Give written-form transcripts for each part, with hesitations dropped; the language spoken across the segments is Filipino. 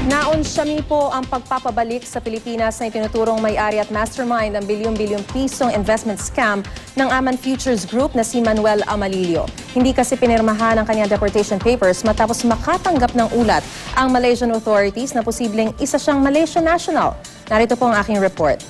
Naunsyami po ang pagpapabalik sa Pilipinas na itinuturong may-ari at mastermind ang bilyong-bilyong pisong investment scam ng Aman Futures Group na si Manuel Amalillo. Hindi kasi pinirmahan ang kanyang deportation papers matapos makatanggap ng ulat ang Malaysian authorities na posibleng isa siyang Malaysian national. Narito po ang aking report.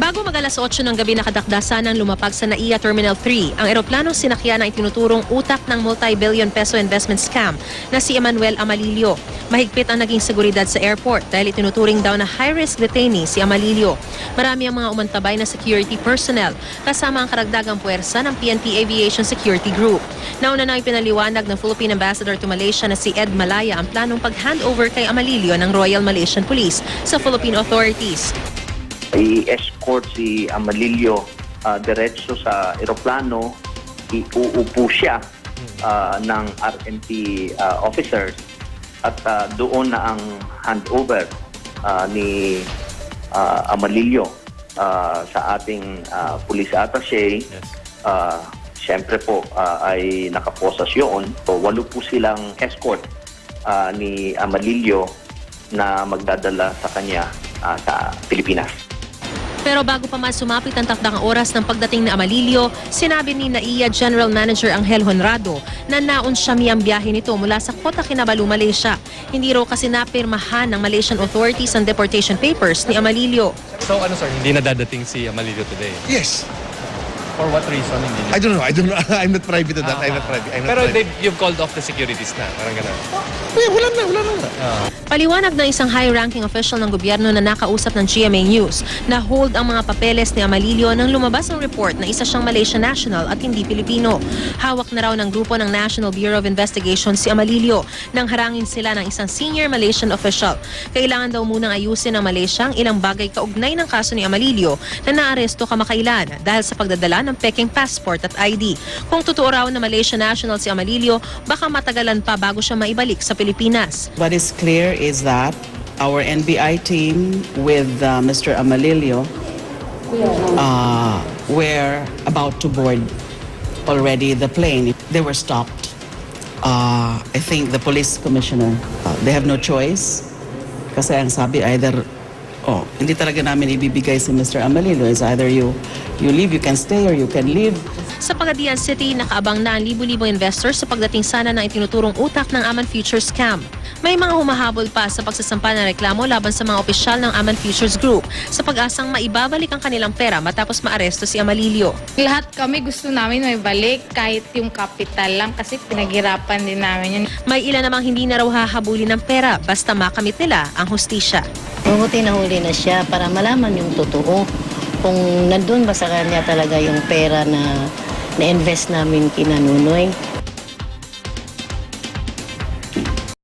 Bago mag-alas 8 ng gabi nakadakdasan ng lumapag sa NAIA Terminal 3, ang eroplanong sinakyan ang itinuturong utak ng multi-billion peso investment scam na si Manuel Amalillo. Mahigpit ang naging seguridad sa airport dahil itinuturing daw na high-risk detainee si Amalillo. Marami ang mga umantabay na security personnel kasama ang karagdagang puwersa ng PNP Aviation Security Group. Nauna na ipinaliwanag ng Philippine Ambassador to Malaysia na si Ed Malaya ang planong pag-handover kay Amalillo ng Royal Malaysian Police sa Philippine authorities. I-escort si Amalillo diretso sa eroplano, iuupo siya ng RNP officers at doon na ang handover ni Amalillo sa ating police attaché. Siyempre po ay nakaposasyon. So, 8 po silang escort ni Amalillo na magdadala sa kanya sa Pilipinas. Pero bago pa man sumapit ang takdang oras ng pagdating na Amalillo, sinabi ni NAIA General Manager Angel Honrado na naunsyami ang biyahe nito mula sa Kota Kinabalu, Malaysia. Hindi raw kasi napirmahan ng Malaysian authorities ang deportation papers ni Amalillo. So ano sir, hindi na dadating si Amalillo today? Yes. For what reason? Hindi I don't know. I'm not privy to that. I'm not privy. Pero you've called off the securities na, parang gano'n. Wala na. Paliwanag ng isang high-ranking official ng gobyerno na nakausap ng GMA News na hold ang mga papeles ni Amalillo nang lumabas ang report na isa siyang Malaysian national at hindi Pilipino. Hawak na raw ng grupo ng National Bureau of Investigation si Amalillo nang harangin sila ng isang senior Malaysian official. Kailangan daw munang ayusin ng Malaysia ang ilang bagay kaugnay ng kaso ni Amalillo na naaresto kamakailan dahil sa pagdadala ng peking passport at ID. Kung totoo raw na Malaysian national si Amalillo, baka matagalan pa bago siya maibalik sa Pilipinas. What is clear is that our NBI team with Mr. Amalillo were about to board already the plane. They were stopped. I think the police commissioner, they have no choice. Kasi ang sabi either, hindi talaga namin ibibigay si Mr. Amalillo. It's either you leave, you can stay, or you can leave. Sa Pagadian City, nakaabang na ang libu-libong investors sa pagdating sana ng itinuturong utak ng Aman Futures scam. May mga humahabol pa sa pagsasampa ng reklamo laban sa mga opisyal ng Aman Futures Group sa pag-asang maibabalik ang kanilang pera matapos maaresto si Amalillo. Lahat kami gusto namin may balik kahit yung capital lang kasi pinaghirapan din namin yun. May ilan namang hindi na raw hahabulin ng pera basta makamit nila ang hustisya. Mabuti na huli na siya para malaman yung totoo. Kung nandun ba sa kanya talaga yung pera na na-invest namin kina Nunoy.